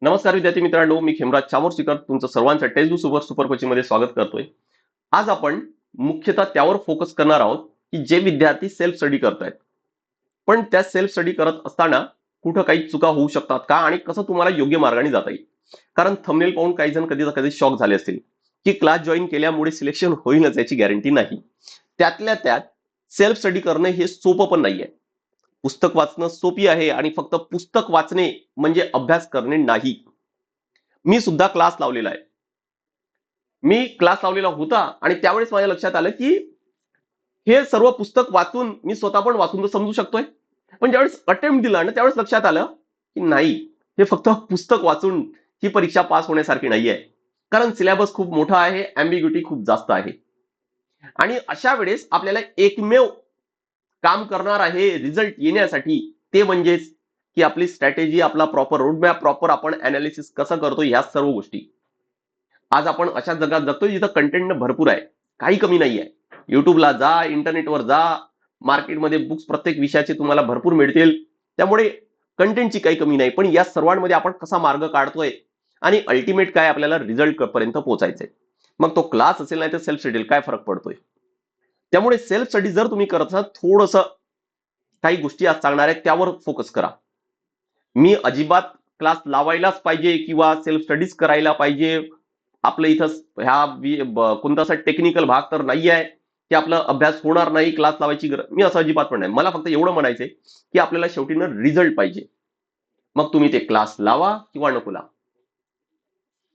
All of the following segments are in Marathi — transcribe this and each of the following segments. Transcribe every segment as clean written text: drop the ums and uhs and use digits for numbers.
नमस्कार विद्यार्थी मित्रांनो, मी खेमराज चामोर्शीकर तुमचं सर्वांचं टेस्ट सुपर सुपर कोचिंग मध्ये स्वागत करतोय. आज आपण मुख्यतः त्यावर फोकस करणार आहोत की जे विद्यार्थी सेल्फ स्टडी करतायत, पण त्या सेल्फ स्टडी करत असताना कुठं काही चुका होऊ शकतात का आणि कसं तुम्हाला योग्य मार्गाने जाता येईल. कारण थंबनेल पाहून काही जण कधी ना कधी शॉक झाले असतील की क्लास जॉईन केल्यामुळे सिलेक्शन होईलच याची गॅरंटी नाही. त्यातल्या त्यात सेल्फ स्टडी करणं हे सोपं पण नाहीये. पुस्तक वाचणं सोपी आहे आणि फक्त पुस्तक वाचणे म्हणजे अभ्यास करणे नाही. मी सुद्धा क्लास लावलेला आहे. मी क्लास लावलेला होता आणि त्यावेळेस माझ्या लक्षात आलं की हे सर्व पुस्तक वाचून मी स्वतः पण वाचून तर समजू शकतोय. पण ज्यावेळेस अटेम्प्ट दिला ना त्यावेळेस लक्षात आलं की नाही, हे फक्त पुस्तक वाचून ही परीक्षा पास होण्यासारखी नाहीये. कारण सिलेबस खूप मोठा आहे, अँबिग्युटी खूप जास्त आहे. आणि अशा वेळेस आपल्याला एकमेव काम करणार आहे रिझल्ट येण्यासाठी, ते म्हणजेच की आपली स्ट्रॅटेजी, आपला प्रॉपर रोडमॅप, प्रॉपर आपण अनालिसिस कसं करतो, ह्या सर्व गोष्टी. आज आपण अशा जगात जगतोय जिथं कंटेंट भरपूर आहे, काही कमी नाहीये. युट्यूबला जा, इंटरनेटवर जा, मार्केटमध्ये बुक्स प्रत्येक विषयाचे तुम्हाला भरपूर मिळतील. त्यामुळे कंटेंटची काही कमी नाही. पण या सर्वांमध्ये आपण कसा मार्ग काढतोय आणि अल्टिमेट काय आपल्याला रिझल्ट पर्यंत पोहोचायचंय. मग तो क्लास असेल नाही तर सेल्फ स्टडी, काय फरक पडतोय. त्यामुळे सेल्फ स्टडी जर तुम्ही करत असाल, थोडंसं काही गोष्टी आज सांगणार आहेत त्यावर फोकस करा. मी अजिबात क्लास लावायलाच पाहिजे किंवा सेल्फ स्टडीज करायला पाहिजे, आपलं इथं कोणता असा टेक्निकल भाग तर नाही आहे की आपला अभ्यास होणार नाही, क्लास लावायची गरज, मी असं अजिबात पण नाही. मला फक्त एवढं म्हणायचंय की आपल्याला शेवटी रिझल्ट पाहिजे. मग तुम्ही ते क्लास लावा किंवा नको लावा.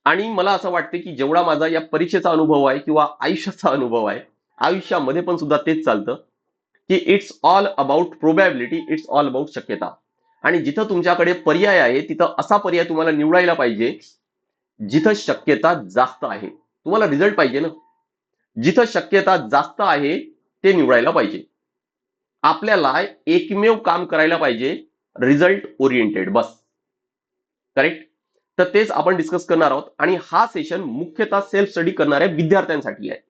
आणि मला असं वाटतं की जेवढा माझा या परीक्षेचा अनुभव आहे किंवा आयुष्याचा अनुभव आहे, आयुष्यामध्ये पण सुद्धा तेच चालतं की it's all about probability, it's all about शक्यता. आणि जिथं तुमच्याकडे पर्याय आहे तिथं असा पर्याय तुम्हाला निवडायला पाहिजे जिथं शक्यता जास्त आहे. तुम्हाला रिझल्ट पाहिजे ना, जिथं शक्यता जास्त आहे ते निवडायला पाहिजे. आपल्याला एकमेव काम करायला पाहिजे, रिझल्ट ओरिएंटेड, बस. करेक्ट. तर तेच आपण डिस्कस करणार आहोत आणि हा सेशन मुख्यतः सेल्फ स्टडी करणाऱ्या विद्यार्थ्यांसाठी आहे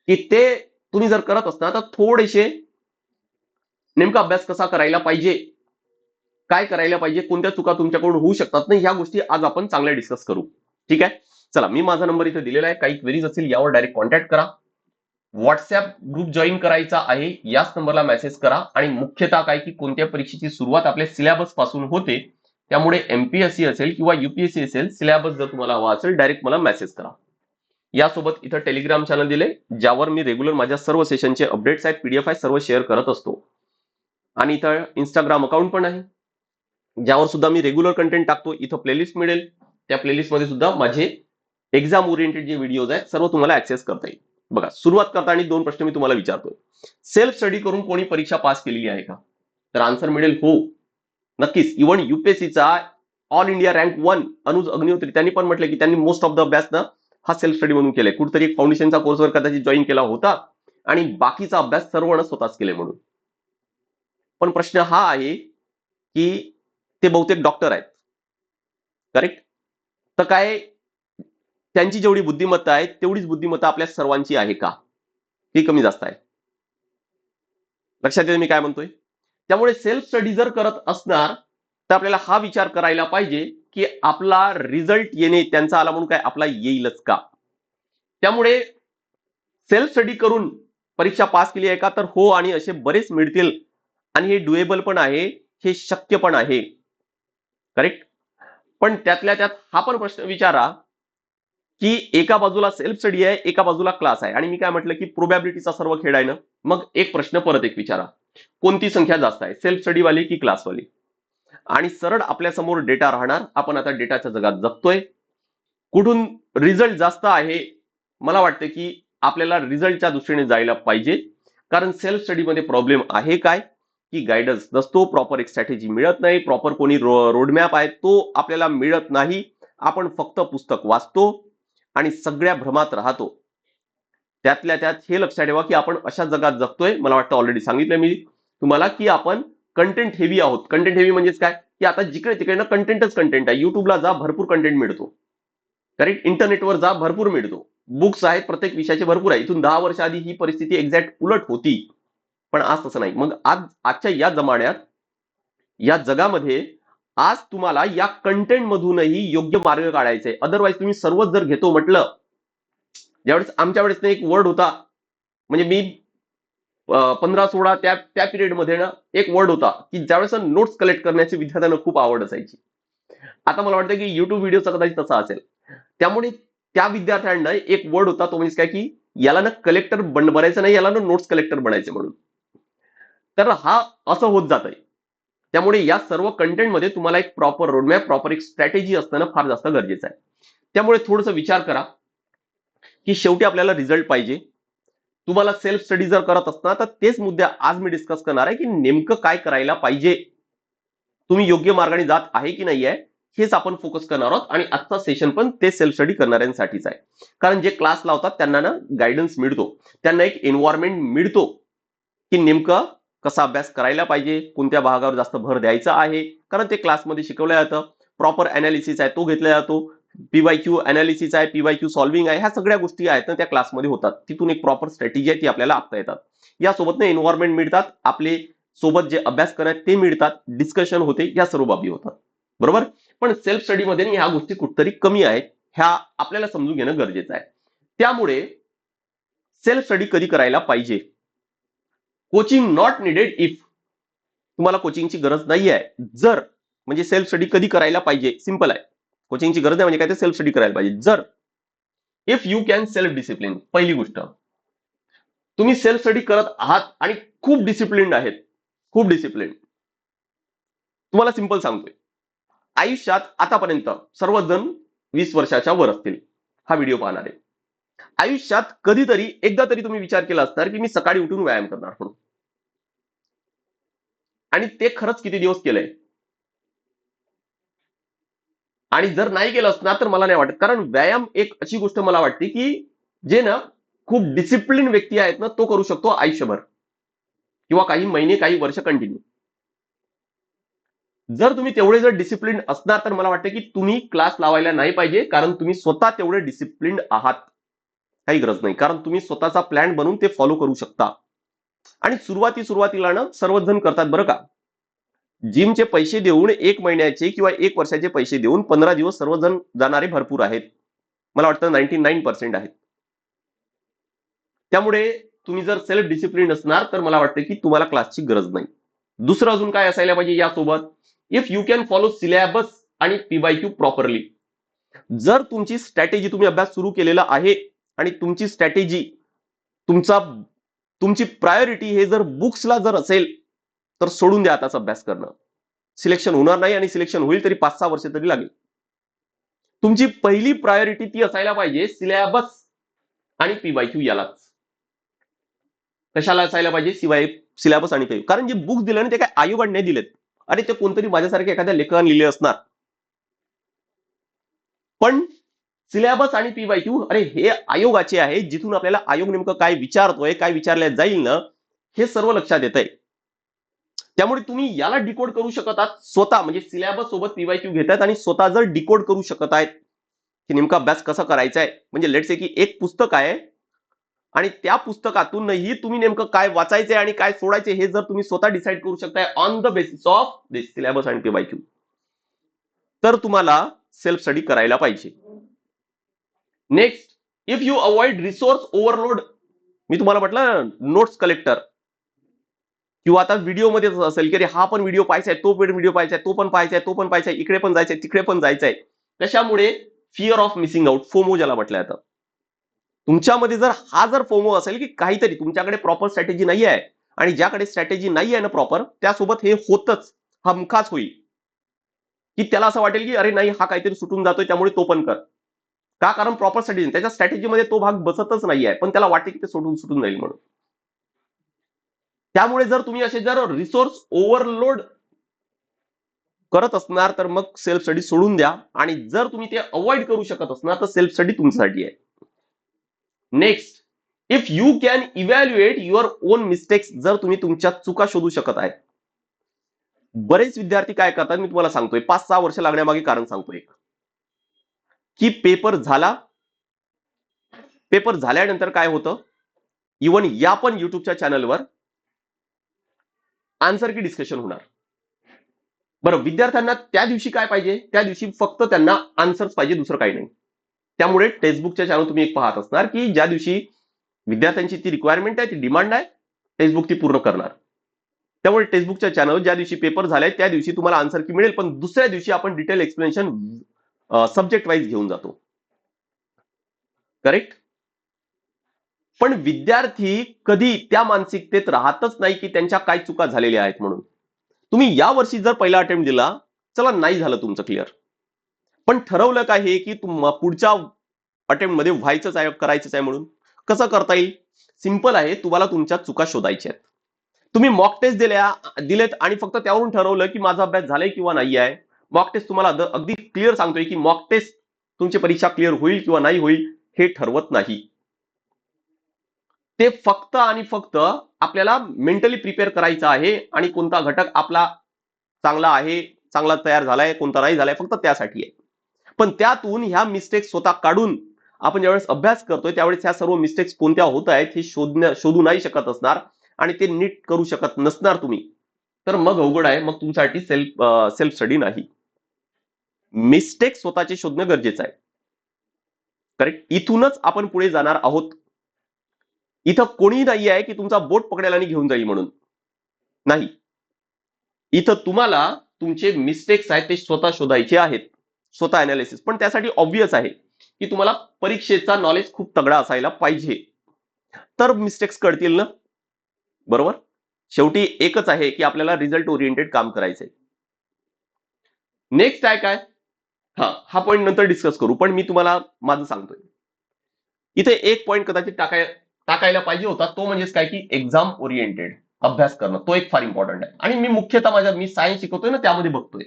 की ते तुम्ही जर करत असता तर थोडेसे नेमका अभ्यास कसा करायला पाहिजे, काय करायला पाहिजे, कोणत्या चुका तुमच्याकडून होऊ शकतात ना, ह्या गोष्टी आज आपण चांगल्या डिस्कस करू. ठीक आहे. चला, मी माझा नंबर इथे दिलेला आहे. काही क्वेरीज असतील यावर डायरेक्ट कॉन्टॅक्ट करा. व्हॉट्सअप ग्रुप जॉईन करायचा आहे, याच नंबरला मेसेज करा. आणि मुख्यतः काय की कोणत्या परीक्षेची सुरुवात आपल्या सिलेबस पासून होते, त्यामुळे एमपीएससी असेल किंवा युपीएससी असेल, सिलेबस जर तुम्हाला हवा असेल डायरेक्ट मला मेसेज करा. यासोबत इथं टेलिग्राम चॅनल दिले, ज्यावर मी रेग्युलर माझ्या सर्व सेशनचे अपडेट्स आहेत, पीडीएफ आहेत, सर्व शेअर करत असतो. आणि इथं इंस्टाग्राम अकाउंट पण आहे, ज्यावर सुद्धा मी रेग्युलर कंटेंट टाकतो. इथं प्लेलिस्ट मिळेल, त्या प्लेलिस्ट मध्ये सुद्धा माझे एक्झाम ओरिएंटेड जे व्हिडिओज आहेत सर्व तुम्हाला ऍक्सेस करता येईल. बघा, सुरुवात करताना 2 प्रश्न मी तुम्हाला विचारतोय. सेल्फ स्टडी करून कोणी परीक्षा पास केलेली आहे का? तर आन्सर मिळेल हो, नक्कीच. इव्हन युपीएससीचा all India rank 1 Anuj Agnihotri त्यांनी पण म्हटलं की त्यांनी मोस्ट ऑफ द अभ्यास ना हा सेल्फ स्टडी म्हणून केलाय. कुठेतरी एक फाउंडेशनचा कोर्सवर कदाचित जॉईन केला होता आणि बाकीचा अभ्यास सर्व स्वतःच केले म्हणून. पण प्रश्न हा आहे की ते बहुतेक डॉक्टर आहेत. करेक्ट. तर काय त्यांची जेवढी बुद्धिमत्ता आहे तेवढीच बुद्धिमत्ता आपल्या सर्वांची आहे का? ही कमी जास्त आहे. लक्षात येईल मी काय म्हणतोय. त्यामुळे सेल्फ स्टडी जर करत असणार तर आपल्याला हा विचार करायला पाहिजे की आपला रिझल्ट येणे, त्यांचा आला म्हणून काय आपला येईलच का? त्यामुळे सेल्फ स्टडी करून परीक्षा पास केली आहे का? तर हो, आणि असे बरेच मिळतील आणि हे डुएबल पण आहे, हे शक्य पण आहे. करेक्ट. पण त्यातल्या त्यात हा पण प्रश्न विचारा की एका बाजूला सेल्फ स्टडी आहे, एका बाजूला क्लास आहे, आणि मी काय म्हटलं की प्रोबॅबिलिटीचा सर्व खेळ आहे ना. मग एक प्रश्न परत एक विचारा, कोणती संख्या जास्त आहे, सेल्फ स्टडी वाली की क्लास वाली? आणि सरळ आपल्या समोर डेटा राहणार. आपण आता डेटाच्या जगात जगतोय. कुठून रिझल्ट जास्त आहे? मला वाटतं की आपल्याला रिझल्टच्या दृष्टीने जायला पाहिजे. कारण सेल्फ स्टडी मध्ये प्रॉब्लेम आहे काय की गायडन्स नसतो, प्रॉपर एक स्ट्रॅटेजी मिळत नाही, प्रॉपर कोणी रोडमॅप आहे तो आपल्याला मिळत नाही. आपण फक्त पुस्तक वाचतो आणि सगळ्या भ्रमात राहतो. त्यातल्या त्यात हे लक्षात ठेवा की आपण अशा जगात जगतोय, मला वाटतं ऑलरेडी सांगितलं मी तुम्हाला की आपण कंटेंट हेवी आहोत. कंटेंट हेवी म्हणजेच काय की आता जिकडे तिकडे कंटेंटच कंटेंट आहे. युट्यूबला जा, भरपूर कंटेंट मिळतो. करेक्ट. इंटरनेटवर जा, भरपूर मिळतो. बुक्स आहेत, प्रत्येक विषयाचे भरपूर आहे. इथून 10 वर्ष आधी ही परिस्थिती एक्झॅक्ट उलट होती, पण आज तसं नाही. मग आजच्या या जमान्यात, या जगामध्ये आज तुम्हाला या कंटेंट मधूनही योग्य मार्ग काढायचा आहे. अदरवाईज तुम्ही सर्वच जर घेतो म्हटलं, ज्यावेळेस आमच्या वेळेस एक वर्ड होता, म्हणजे मी 15-16 त्या त्या पिरियडमध्ये ना एक वर्ड होता की ज्यावेळेस नोट्स कलेक्ट करण्याची विद्यार्थ्यांना खूप आवड असायची. आता मला वाटतं की युट्यूब व्हिडिओचा कदाचित तसा असेल. त्यामुळे त्या विद्यार्थ्यांना एक वर्ड होता, तो म्हणजे काय की याला ना कलेक्टर बनायचं नाही, याला ना नोट्स कलेक्टर बनायचे म्हणून. तर हा असं होत जात आहे. त्यामुळे या सर्व कंटेंटमध्ये तुम्हाला एक प्रॉपर रोडमॅप, प्रॉपर एक स्ट्रॅटेजी असणं फार जास्त गरजेचं आहे. त्यामुळे थोडंसं विचार करा की शेवटी आपल्याला रिझल्ट पाहिजे. तुम्हाला सेल्फ स्टडी जर करत असणार तर तेच मुद्दे आज मी डिस्कस करणार आहे की नेमकं काय करायला पाहिजे, तुम्ही योग्य मार्गाने जात आहे की नाही आहे, हेच आपण फोकस करणार आहोत. आणि आजचा सेशन पण ते सेल्फ स्टडी करणाऱ्यांसाठीच आहे. कारण जे क्लास लावतात त्यांना ना गायडन्स मिळतो, त्यांना एक एन्व्हायरमेंट मिळतो की नेमकं कसा अभ्यास करायला पाहिजे, कोणत्या भागावर जास्त भर द्यायचा आहे. कारण ते क्लासमध्ये शिकवलं जातं. प्रॉपर अनालिसिस आहे तो घेतला जातो. पीवायक्यू अनालिसिस आहे, पीवायक्यू सॉल्व्हिंग आहे, ह्या सगळ्या गोष्टी आहेत ना त्या क्लासमध्ये होतात. तिथून एक प्रॉपर स्ट्रॅटेजी आहे ती आपल्याला आखता येतात. यासोबत ना एन्व्हायरमेंट मिळतात, आपले सोबत जे अभ्यास करतात ते मिळतात, डिस्कशन होते, या सर्व बाबी होतात. बरोबर. पण सेल्फ स्टडीमध्ये ह्या गोष्टी कुठतरी कमी आहेत, ह्या आपल्याला समजून घेणं गरजेचं आहे. त्यामुळे सेल्फ स्टडी कधी करायला पाहिजे? Coaching not needed if. तुम्हाला कोचिंगची गरज नाही आहे जर, म्हणजे सेल्फ स्टडी कधी करायला पाहिजे, सिंपल आहे. कोचिंगची गरज आहे म्हणजे काय, ते सेल्फ स्टडी करायला पाहिजे जर if you can self discipline. पहिली गोष्ट, तुम्ही सेल्फ स्टडी करत आहात आणि खूप डिसिप्लिन आहेत, खूप डिसिप्लिन. तुम्हाला सिंपल सांगतोय, आयुष्यात आतापर्यंत सर्वजण 20 वर्षाच्या वर असतील हा व्हिडिओ पाहणारे, आयुष्यात कधीतरी एकदा तरी तुम्ही विचार केला असणार की मी सकाळी उठून व्यायाम करणार म्हणून. आणि ते खरंच किती दिवस केलंय? आणि जर नाही केलं असणार तर मला नाही वाटत. कारण व्यायाम एक अशी गोष्ट मला वाटते की जे ना खूप डिसिप्लिन व्यक्ती आहेत ना, तो करू शकतो आयुष्यभर किंवा काही महिने, काही वर्ष कंटिन्यू. जर तुम्ही तेवढे जर डिसिप्लिन असणार तर मला वाटतं की तुम्ही क्लास लावायला नाही पाहिजे, कारण तुम्ही स्वतः तेवढे डिसिप्लिन आहात. काही गरज नाही, कारण तुम्ही स्वतःचा प्लॅन बनवून ते फॉलो करू शकता. आणि सुरुवातीला ना सर्वच जण करतात बरं का. जिमचे पैसे देऊन 1 महिन्याचे किंवा 1 वर्षाचे पैसे देऊन 15 दिवस सर्वजण जाणारे भरपूर आहेत. मला वाटतं 99% आहेत. त्यामुळे तुम्ही जर सेल्फ डिसिप्लिन असणार तर मला वाटतं की तुम्हाला क्लासची गरज नाही. दुसरं अजून काय असायला पाहिजे यासोबत, if you can follow syllabus आणि पीवायक्यू प्रॉपरली. जर तुमची स्ट्रॅटेजी, तुम्ही अभ्यास सुरू केलेला आहे आणि तुमची स्ट्रॅटेजी, तुमची प्रायोरिटी हे जर बुक्सला जर असेल तर सोडून द्या आताच अभ्यास करणं. सिलेक्शन होणार नाही, आणि सिलेक्शन होईल तरी 5-6 वर्ष तरी लागेल. तुमची पहिली प्रायोरिटी ती असायला पाहिजे सिलेबस आणि पीवायक्यू यालाच. कशाला असायला पाहिजे? सिलेबस आणि पीवायक्यू. कारण जे बुक्स दिले ना ते काय आयोगाने नाही दिलेत. अरे ते कोणतरी माझ्यासारख्या एखाद्या लेखकाने लिहिले असणार. पण सिलेबस आणि पीवायक्यू, अरे हे आयोगाचे आहे, जिथून आपल्याला आयोग नेमकं काय विचारतोय, काय विचारल्या जाईल ना, हे सर्व लक्षात येत आहे. त्यामुळे तुम्ही याला डिकोड करू शकत आहात स्वतः, म्हणजे सिलेबस सोबत पीवायक्यू घेतात आणि स्वतः जर डिकोड करू शकत आहेत की नेमका अभ्यास कसा करायचा आहे. म्हणजे लेट्स से की एक पुस्तक आहे आणि त्या पुस्तकातूनही तुम्ही नेमकं काय वाचायचंय आणि काय सोडायचे हे जर तुम्ही स्वतः डिसाईड करू शकताय on the basis of this syllabus आणि पीवायक्यू, तर तुम्हाला सेल्फ स्टडी करायला पाहिजे. Next, if you avoid resource overload. मी तुम्हाला म्हटलं नोट्स कलेक्टर, किंवा आता व्हिडिओमध्ये असेल की हा पण व्हिडिओ पाहायचा आहे, तो पण व्हिडिओ पाहायचा आहे, तो पण पाहायचा आहे, तो पण पाहायचा आहे, इकडे पण जायचंय, तिकडे पण जायचंय. कशामुळे? Fear of missing out, FOMO ज्याला म्हटलं जातं. तुमच्यामध्ये जर हा जर फोमो असेल की काहीतरी तुमच्याकडे प्रॉपर स्ट्रॅटेजी नाही आहे, आणि ज्याकडे स्ट्रॅटेजी नाही आहे ना प्रॉपर, त्यासोबत हे होतच, हमखास होईल की त्याला असं वाटेल की अरे नाही हा काहीतरी सुटून जातोय त्यामुळे तो पण कर. का? कारण प्रॉपर स्ट्रॅटेजी, त्याच्या स्ट्रॅटेजीमध्ये तो भाग बसतच नाहीये, पण त्याला वाटते की ते सुटून जाईल म्हणून. त्यामुळे जर तुम्ही असे जर रिसोर्स ओव्हरलोड करत असणार तर मग सेल्फ स्टडी सोडून द्या. आणि जर तुम्ही ते अवॉइड करू शकत असणार तर सेल्फ स्टडी तुमच्यासाठी आहे. Next, if you can evaluate your on mistakes. जर तुम्ही तुमच्या चुका शोधू शकत आहे. बरेच विद्यार्थी काय करतात मी तुम्हाला सांगतोय, 5-6 वर्ष लागण्यामागे कारण सांगतोय एक, की पेपर झाल्यानंतर काय होतं, इव्हन या पण युट्यूबच्या चॅनलवर आन्सर की डिस्कशन होणार. बरं, विद्यार्थ्यांना त्या दिवशी काय पाहिजे? त्या दिवशी फक्त त्यांना आन्सर्स पाहिजे, दुसरं काही नाही. त्यामुळे टेक्स्टबुकच्या चॅनल तुम्ही एक पाहत असणार की ज्या दिवशी विद्यार्थ्यांची ती रिक्वायरमेंट आहे, ती डिमांड आहे, टेक्स्टबुक ती पूर्ण करणार. त्यामुळे टेक्स्टबुकच्या चॅनल ज्या दिवशी पेपर झालाय त्या दिवशी तुम्हाला आन्सर की मिळेल, पण दुसऱ्या दिवशी आपण डिटेल एक्सप्लेनेशन सब्जेक्ट वाईज घेऊन जातो. करेक्ट? पण विद्यार्थी कधी त्या मानसिकतेत राहतच नाही की त्यांच्या काय चुका झालेल्या आहेत म्हणून. तुम्ही या वर्षी जर पहिला अटेम्प्ट दिला, चला नाही झालं तुमचं क्लिअर, पण ठरवलं काय हे की पुढच्या अटेम्प्ट मध्ये व्हायचंच आहे, करायचंच आहे म्हणून. कसं करता येईल? सिंपल आहे, तुम्हाला तुमच्या चुका शोधायच्या आहेत. तुम्ही मॉक टेस्ट दिलेत आणि फक्त त्यावरून ठरवलं की माझा अभ्यास झालाय किंवा नाही आहे. मॉक टेस्ट तुम्हाला अगदी क्लिअर सांगतोय की मॉक टेस्ट तुमची परीक्षा क्लिअर होईल किंवा नाही होईल हे ठरवत नाही. ते फक्त आणि फक्त आपल्याला मेंटली प्रिपेअर करायचं आहे आणि कोणता घटक आपला चांगला आहे, चांगला तयार झालाय, कोणता नाही झालाय, फक्त त्यासाठी आहे. पण त्यातून ह्या मिस्टेक स्वतः काढून आपण ज्यावेळेस अभ्यास करतोय त्यावेळेस ह्या सर्व मिस्टेक्स कोणत्या होत आहेत हे शोधू नाही शकत असणार आणि ते नीट करू शकत नसणार तुम्ही, तर मग अवघड आहे, मग तुमच्यासाठी सेल्फ स्टडी नाही. मिस्टेक स्वतःचे शोधणं गरजेचं आहे. करेक्ट? इथूनच आपण पुढे जाणार आहोत. इथं कोणी नाही आहे की तुमचा बोट पकडेल आणि घेऊन जाईल म्हणून. नाही. इथं तुम्हाला तुमचे मिस्टेक्स आहेत ते स्वतः शोधायचे आहेत, स्वतः अनालिसिस. पण त्यासाठी ऑब्व्हियस आहे की तुम्हाला परीक्षेचा नॉलेज खूप तगडा असायला पाहिजे, तर मिस्टेक्स कळतील ना. बरोबर? शेवटी एकच आहे की आपल्याला रिझल्ट ओरिएंटेड काम करायचंय. नेक्स्ट आहे काय? हा पॉईंट नंतर डिस्कस करू, पण मी तुम्हाला माझं सांगतोय. इथे एक पॉईंट कदाचित टाकायला पाहिजे होता, तो म्हणजेच काय की एक्झाम ओरिएंटेड अभ्यास करणं, तो एक फार इम्पॉर्टंट आहे. आणि मी मुख्यतः मी सायन्स शिकवतोय ना, त्यामध्ये बघतोय.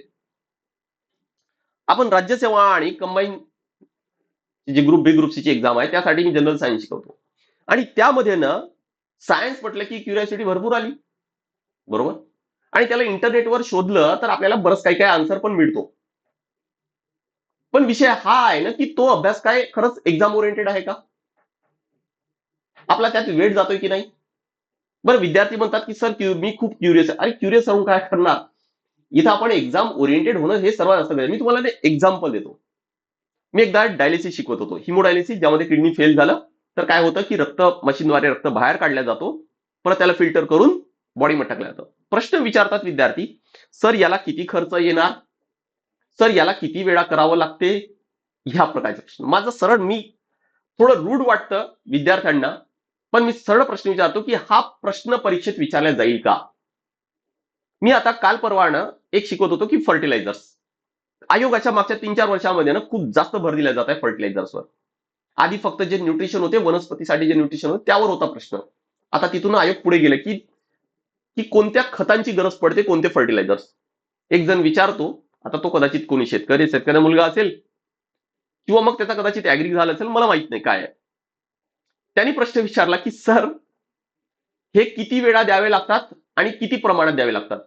आपण राज्यसेवा आणि कंबाईन जी ग्रुप बी ग्रुप सी ची एक्झाम आहे त्यासाठी मी जनरल सायन्स शिकवतो, आणि त्यामध्ये ना सायन्स म्हटलं की क्युरियोसिटी भरपूर आली. बरोबर? आणि त्याला इंटरनेटवर शोधलं तर आपल्याला बरंच काही काही आन्सर पण मिळतो. पण विषय हा आहे ना की तो अभ्यास काय खरंच एक्झाम ओरिएंटेड आहे का? आपला त्यात वेळ जातोय की नाही? बरं, विद्यार्थी म्हणतात की सर मी खूप क्युरियस आहे. अरे क्युरियस राहून काय करणार? इथं आपण एक्झाम ओरिएंटेड होणं हे सर्वात असतं. मी तुम्हाला एक्झाम्पल देतो. मी एकदा डायलिसिस शिकवत होतो, हिमोडायलिसिस, ज्यामध्ये किडनी फेल झालं तर काय होतं की रक्त मशीनद्वारे रक्त बाहेर काढला जातो, परत त्याला फिल्टर करून बॉडीमध्ये टाकलं जातं. प्रश्न विचारतात विद्यार्थी, सर याला किती खर्च येणार, सर याला किती वेळा करावं लागते, ह्या प्रकारचे प्रश्न. माझं सरळ, मी थोडं रूढ वाटतं विद्यार्थ्यांना, पण मी सरळ प्रश्न विचारतो की हा प्रश्न परीक्षेत विचारला जाईल का? मी आता काल परवानं एक शिकवत होतो की फर्टिलायझर्स. आयोगाच्या मागच्या 3-4 वर्षामध्ये ना खूप जास्त भर दिला जात आहे फर्टिलायझर्सवर. आधी फक्त जे न्यूट्रिशन होते, वनस्पतीसाठी जे न्यूट्रिशन होते त्यावर होता प्रश्न. आता तिथून आयोग पुढे गेले की की कोणत्या खतांची गरज पडते, कोणते फर्टिलायझर्स. एक जण विचारतो, आता तो कदाचित कोणी शेतकरी मुलगा असेल किंवा मग त्याचा कदाचित ऍग्री झाला असेल, मला माहित नाही काय आहे. त्यांनी प्रश्न विचारला की सर हे किती वेळा द्यावे लागतात आणि किती प्रमाणात द्यावे लागतात.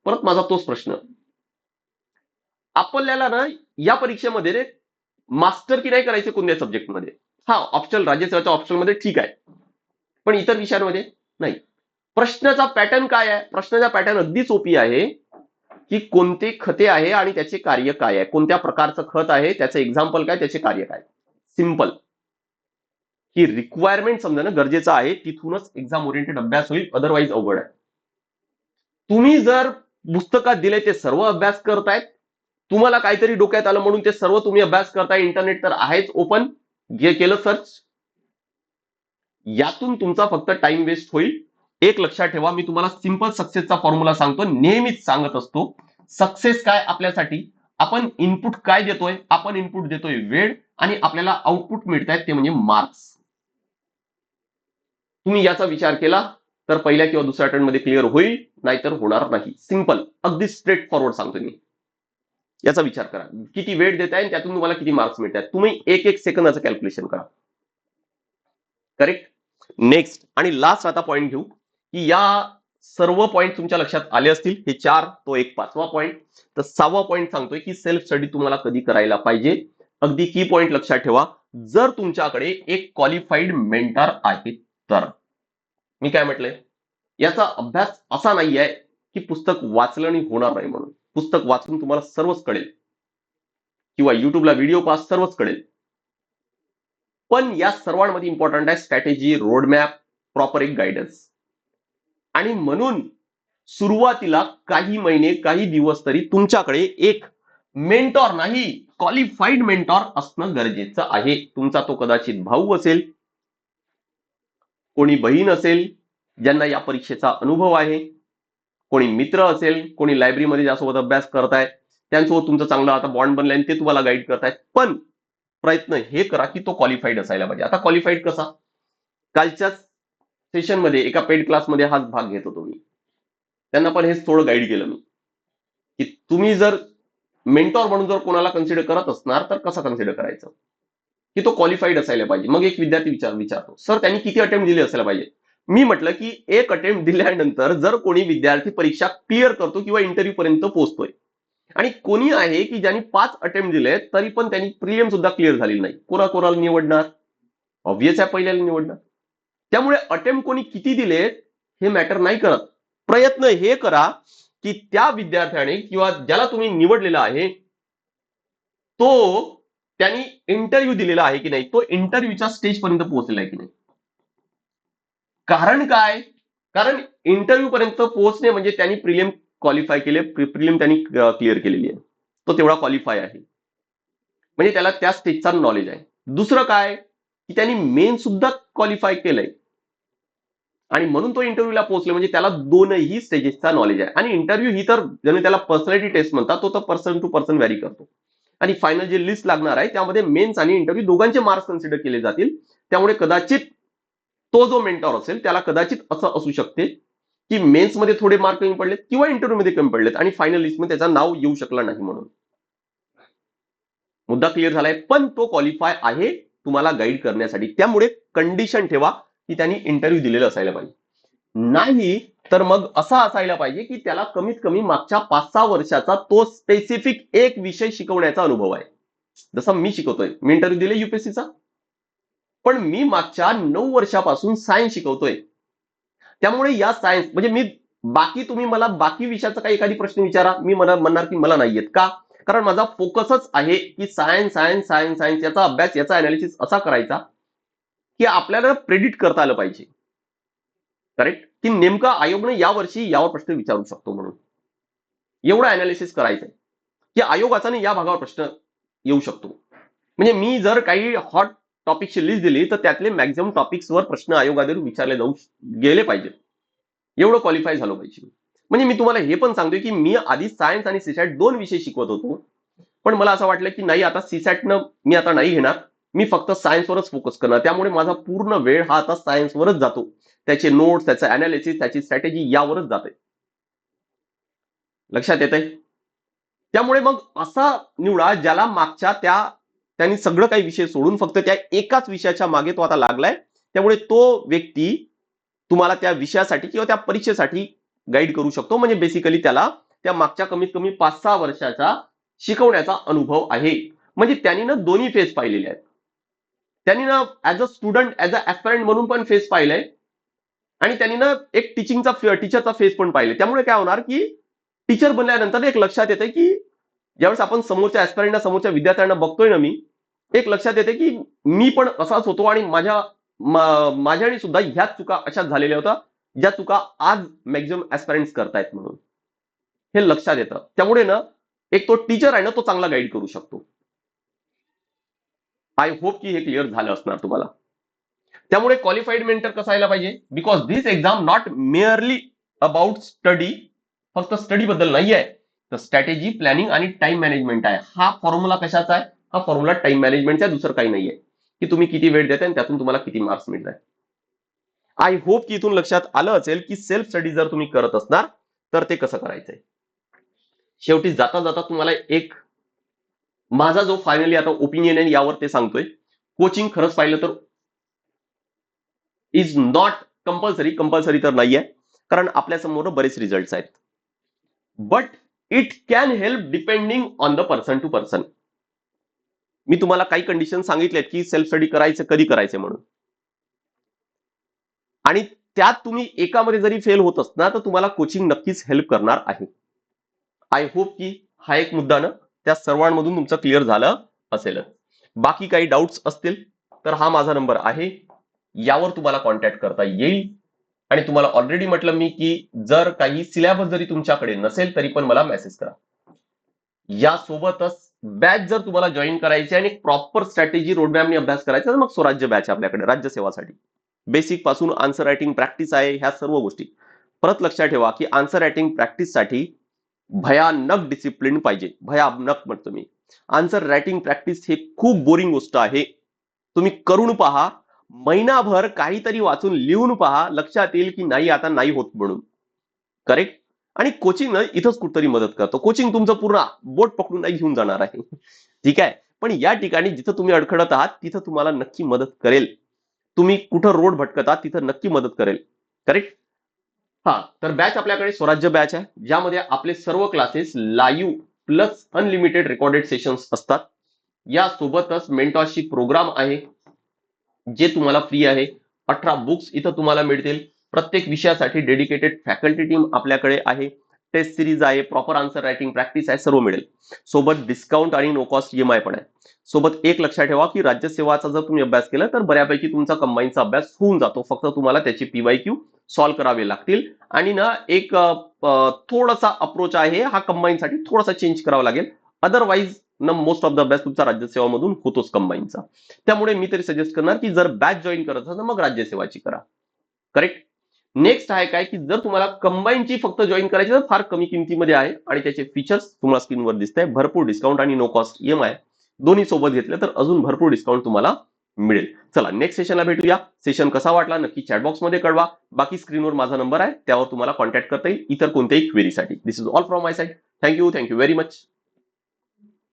परत माझा तोच प्रश्न. आपल्याला ना या परीक्षेमध्ये मास्टर की नाही करायचे कोणत्या सब्जेक्टमध्ये. हा ऑप्शनल, राज्यसेवेच्या ऑप्शनमध्ये ठीक आहे, पण इतर विषयांमध्ये नाही. प्रश्नाचा पॅटर्न काय आहे? प्रश्नाचा पॅटर्न अगदी सोपी आहे की कोणते खते आहे आणि त्याचे कार्य काय आहे, कोणत्या प्रकारचं खत आहे, त्याचं एक्झाम्पल काय, त्याचे कार्य काय. सिंपल. ही रिक्वायरमेंट समजणं गरजेचं आहे, तिथूनच एक्झाम ओरिएंटेड अभ्यास होईल, अदरवाईज अवघड आहे. तुम्ही जर पुस्तकात दिले ते सर्व अभ्यास करतायत, तुम्हाला काहीतरी डोक्यात आलं म्हणून ते सर्व तुम्ही अभ्यास करताय, इंटरनेट तर आहेच ओपन, जे केलं सर्च, यातून तुमचा फक्त टाइम वेस्ट होईल. एक लक्षात ठेवा, मी तुम्हाला सिंपल सक्सेसचा फॉर्म्युला सांगतो, नेहमीच सांगत असतो. सक्सेस काय आपल्यासाठी? आपण इनपुट काय देतोय? आपण इनपुट देतोय वेळ, आणि आपल्याला आउटपुट मिळतायत ते म्हणजे मार्क्स. तुम्ही याचा विचार केला तर पहिल्या किंवा दुसऱ्या अटेम्प्ट मध्ये क्लिअर होईल, नाहीतर होणार नाही. सिंपल, अगदी स्ट्रेट फॉरवर्ड सांगतो मी. याचा विचार करा, किती वेळ देताय आणि त्यातून तुम्हाला किती मार्क्स मिळतात. तुम्ही एक एक सेकंदाचं कॅल्क्युलेशन करा. करेक्ट? नेक्स्ट आणि लास्ट आता पॉईंट घेऊ की या सर्व पॉईंट तुमच्या लक्षात आले असतील. हे 4, तो एक 5वा पॉईंट. तर 6वा पॉईंट सांगतोय की सेल्फ स्टडी तुम्हाला कधी करायला पाहिजे. अगदी की पॉईंट लक्षात ठेवा, जर तुमच्याकडे एक क्वालिफाईड मेंटर आहे तर. मी काय म्हटलंय, याचा अभ्यास असा नाहीये की पुस्तक वाचलं आणि होणार नाही म्हणून. पुस्तक वाचून तुम्हाला सर्वच कळेल किंवा युट्यूबला व्हिडिओ पास सर्वच कळेल. पण या सर्वांमध्ये इम्पॉर्टंट आहे स्ट्रॅटेजी, रोडमॅप, प्रॉपर एक गायडन्स. आणि म्हणून सुरुवातीला काही महिने, काही दिवस तरी तुमच्याकडे एक मेंटॉर नाही, क्वालिफाईड मेंटॉर असणं गरजेचं आहे. तुमचा तो कदाचित भाऊ असेल, कोणी बहीण असेल ज्यांना या परीक्षेचा अनुभव आहे, कोणी मित्र असेल, कोणी लायब्ररीमध्ये ज्यासोबत अभ्यास करतायत, त्यांच्यासोबत तुमचं चांगलं आता बॉन्ड बनलाय आणि ते तुम्हाला गाईड करतायत. पण प्रयत्न हे करा की तो क्वालिफाईड असायला पाहिजे. आता क्वालिफाईड कसा? कालच्याच सेशनमध्ये एका पेड क्लासमध्ये हाच भाग घेत होतो मी. त्यांना पण हेच थोडं गाईड केलं मी की तुम्ही जर मेंटॉर म्हणून जर कोणाला कन्सिडर करत असणार तर कसं कन्सिडर करायचं की तो क्वालिफाईड असायला पाहिजे. मग एक विद्यार्थी विचारतो, सर त्यांनी किती अटेम्प्ट दिले असायला पाहिजे? मी म्हटलं की एक अटेम्प्ट दिल्यानंतर जर कोणी विद्यार्थी परीक्षा क्लिअर करतो किंवा इंटरव्ह्यू पर्यंत पोहोचतोय आणि कोणी आहे की ज्यांनी 5 अटेम्प्ट दिले तरी पण त्यांनी प्रिलिम सुद्धा क्लिअर झालेली नाही, कोणाला निवडणार? ऑब्व्हियस आहे पहिल्याला निवडणार. त्यामुळे अटेम्प्ट कोणी किती दिले हे मॅटर नाही करत. प्रयत्न हे करा की त्या विद्यार्थ्याने किंवा ज्याला तुम्ही निवडलेला आहे तो त्यांनी इंटरव्ह्यू दिलेला आहे की नाही, तो इंटरव्ह्यूच्या स्टेज पर्यंत पोहोचलेला आहे की नाही. कारण काय? कारण इंटरव्ह्यू पर्यंत पोहोचणे म्हणजे त्यांनी प्रिलिम क्वालिफाय केले, प्रिलिम त्यांनी क्लिअर केलेली आहे, तो तेवढा क्वालिफाय आहे, म्हणजे त्याला त्या स्टेजचा नॉलेज आहे. दुसरं काय की त्यांनी मेन सुद्धा क्वालिफाय केलंय आणि म्हणून तो इंटरव्ह्यूला पोहोचले, म्हणजे त्याला दोनही स्टेजेसचा नॉलेज आहे. आणि इंटरव्ह्यू ही तर ज्याने त्याला पर्सनॅलिटी टेस्ट म्हणतात, तो तर पर्सन टू पर्सन व्हॅरी करतो. आणि फायनल जे लिस्ट लागणार आहे त्यामध्ये मेन्स आणि इंटरव्ह्यू दोघांचे मार्क्स कन्सिडर केले जातील. त्यामुळे कदाचित तो जो मेंटॉर असेल त्याला कदाचित असं असू शकते की मेन्स मध्ये थोडे मार्क कमी पडलेत किंवा इंटरव्ह्यू मध्ये कमी पडलेत आणि फायनल लिस्ट मध्ये त्याचं नाव येऊ शकलं नाही. म्हणून मुद्दा क्लिअर झालाय. पण तो क्वालिफाय आहे तुम्हाला गाईड करण्यासाठी. त्यामुळे कंडिशन ठेवा की त्यांनी इंटरव्ह्यू दिलेला असायला पाहिजे. नाही तर मग असा असायला पाहिजे की त्याला कमीत कमी मागच्या 5-6 वर्षाचा तो स्पेसिफिक एक विषय शिकवण्याचा अनुभव आहे. जसं मी शिकवतोय, मी इंटरव्ह्यू दिले युपीएससीचा, पण मी मागच्या 9 वर्षापासून सायन्स शिकवतोय. त्यामुळे या सायन्स म्हणजे मी बाकी तुम्ही मला बाकी विषयाचा काही एखादी प्रश्न विचारा, मी म्हणणार की मला नाही येत. का? कारण माझा फोकसच आहे की सायन्स सायन्स सायन्स सायन्स याचा अभ्यास, याचा अनालिसिस असा करायचा की आपल्याला प्रेडिक्ट करता आलं पाहिजे. करेक्ट? की नेमका आयोगने यावर्षी यावर प्रश्न विचारू शकतो म्हणून एवढं अनालिसिस करायचंय की आयोगाचा या भागावर प्रश्न येऊ शकतो. म्हणजे मी जर काही हॉट टॉपिकची लिस्ट दिली तर त्यातले मॅक्झिमम टॉपिक्सवर प्रश्न आयोगाद्वारे विचारले जाऊ गेले पाहिजे. एवढं क्वालिफाय झालं पाहिजे. म्हणजे मी तुम्हाला हे पण सांगतोय की मी आधी सायन्स आणि सीसॅट 2 विषय शिकवत होतो, पण मला असं वाटलं की नाही, आता सीसॅटनं मी आता नाही घेणार, मी फक्त सायन्सवरच फोकस करणार. त्यामुळे माझा पूर्ण वेळ हा आता सायन्सवरच जातो. त्याचे नोट्स, त्याचं अनालिसिस, त्याची स्ट्रॅटेजी यावरच जाते. लक्षात येत आहे? त्यामुळे मग असा निवडा ज्याला मागच्या त्यांनी सगळं काही विषय सोडून फक्त त्या एकाच विषयाच्या मागे तो आता लागलाय. त्यामुळे तो व्यक्ती तुम्हाला त्या विषयासाठी किंवा त्या परीक्षेसाठी गाईड करू शकतो. म्हणजे बेसिकली त्याला त्या मागच्या कमीत कमी 5-6 वर्षाचा शिकवण्याचा अनुभव आहे. म्हणजे त्यांनी ना दोन्ही फेज पाहिलेले आहेत. त्यांनी ना as a student, as a aspirant म्हणून पण फेज पाहिलंय आणि त्यांनी ना एक टीचरचा फेज पण पाहिले. त्यामुळे काय होणार की टीचर बनल्यानंतर एक लक्षात येते की ज्यावेळेस आपण समोरच्या ऍस्पिरंटना, समोरच्या विद्यार्थ्यांना बघतोय ना, मी एक लक्षात येते की मी पण असाच होतो आणि माझ्याने सुद्धा ह्याच चुका अशाच झालेल्या होत्या ज्या चुका आज मॅक्झिमम ऍस्पिरंट्स करतायत म्हणून हे लक्षात येतं. त्यामुळे ना एक तो टीचर आहे ना, तो चांगला गाईड करू शकतो. आय होप की हे क्लिअर झालं असणार तुम्हाला. त्यामुळे क्वालिफाईड मेंटर कसा यायला पाहिजे? Because this exam not merely about study, फक्त स्टडी बद्दल नाही आहे, तर स्ट्रॅटेजी, प्लॅनिंग आणि टाइम मॅनेजमेंट आहे. हा फॉर्म्युला कशाचा आहे? हा फॉर्म्युला टाइम मॅनेजमेंटचा, दुसरं काही नाहीये की तुम्ही किती वेळ देताय आणि त्यातून तुम्हाला किती मार्क्स मिळतात. आय होप की इथून लक्षात आलं असेल की सेल्फ स्टडी जर तुम्ही करत असणार तर ते कसं करायचंय. शेवटी जाता जाता तुम्हाला एक माझा जो फायनली आता ओपिनियन आहे यावर ते सांगतोय. कोचिंग खरंच पाहिलं तर इज नॉट कंपल्सरी तर नाहीये, कारण आपल्या समोर बरेच रिझल्ट आहेत. But it can help depending on the person to person. मी तुम्हाला काही कंडिशन सांगितलेत की सेल्फ स्टडी करायचं, कधी करायचं म्हणून, आणि त्यात तुम्ही एकामध्ये जरी फेल होत असणार तर तुम्हाला कोचिंग नक्कीच हेल्प करणार आहे. आय होप की हा एक मुद्दा ना त्या सर्वांमधून तुमचं क्लिअर झालं असेलच. बाकी काही डाऊट्स असतील तर हा माझा नंबर आहे, यावर तुम्हाला कॉन्टॅक्ट करता येईल. आणि तुम्हाला ऑलरेडी म्हटलं मी की जर काही सिलेबस जरी तुमच्याकडे नसेल तरी पण मला मेसेज करा. यासोबतच बॅच जर तुम्हाला जॉईन करायची आणि प्रॉपर स्ट्रॅटेजी रोडमॅपने अभ्यास करायचा तर मग स्वराज्य बॅच आपल्याकडे राज्यसेवासाठी बेसिक पासून आन्सर रायटिंग प्रॅक्टिस आहे, ह्या सर्व गोष्टी. परत लक्षात ठेवा की आन्सर रायटिंग प्रॅक्टिससाठी भयानक डिसिप्लिन पाहिजे. भयानक म्हणतो मी. आन्सर रायटिंग प्रॅक्टिस हे खूप बोरिंग गोष्ट आहे. तुम्ही करून पहा, महिनाभर काहीतरी वाचून लिहून पहा, लक्षात येईल की नाही आता नाही होत म्हणून. करेक्ट. आणि कोचिंग इथंच कुठतरी मदत करतो. कोचिंग तुमचं पूर्ण बोट पकडून नाही घेऊन जाणार आहे. ठीक आहे. पण या ठिकाणी जिथं तुम्ही अडखळत आहात तिथं तुम्हाला नक्की मदत करेल. तुम्ही कुठं रोड भटकत आहात तिथं नक्की मदत करेल. करेक्ट. हा, तर बॅच आपल्याकडे स्वराज्य बॅच आहे, ज्यामध्ये आपले सर्व classes live plus unlimited recorded sessions असतात. यासोबतच मेंटॉरशिप प्रोग्राम आहे जे तुम्हाला फ्री आहे. 18 बुक्स इथं तुम्हाला मिळतील. प्रत्येक विषयासाठी डेडिकेटेड फॅकल्टी टीम आपल्याकडे आहे. टेस्ट सिरीज आहे, प्रॉपर आन्सर रायटिंग प्रॅक्टिस आहे, सर्व मिळेल. सोबत डिस्काउंट आणि नो कॉस्ट ईएमआय पण आहे. सोबत एक लक्षात ठेवा की राज्यसेवाचा जर तुम्ही अभ्यास केला तर बऱ्यापैकी तुमचा कंबाईनचा अभ्यास होऊन जातो. फक्त तुम्हाला त्याचे पीवायक्यू सॉल्व्ह करावे लागतील. आणि ना एक थोडासा अप्रोच आहे हा कंबाईनसाठी थोडासा चेंज करावा लागेल. अदरवाईज ना मोस्ट ऑफ द अभ्यास तुमचा राज्यसेवामधून होतोच कंबाईनचा. त्यामुळे मी तरी सजेस्ट करणार की जर बॅच जॉईन करत असाल तर मग राज्यसेवाची करा. करेक्ट. नेक्स्ट आहे काय की जर तुम्हाला कंबाईनची फक्त जॉईन करायची तर फार कमी किमतीमध्ये आहे आणि त्याचे फीचर्स तुम्हाला स्क्रीनवर दिसत आहे. भरपूर डिस्काउंट आणि नो कॉस्ट ईएमआय दोन्ही सोबत घेतले तर अजून भरपूर डिस्काउंट तुम्हाला मिळेल. चला नेक्स्ट सेशनला भेटूया. सेशन कसा वाटला नक्की चॅटबॉक्स मध्ये कळवा. बाकी स्क्रीनवर माझा नंबर आहे, त्यावर तुम्हाला कॉन्टॅक्ट करता येईल इतर कोणत्याही क्वेरीसाठी. This is all from my side. Thank you very much.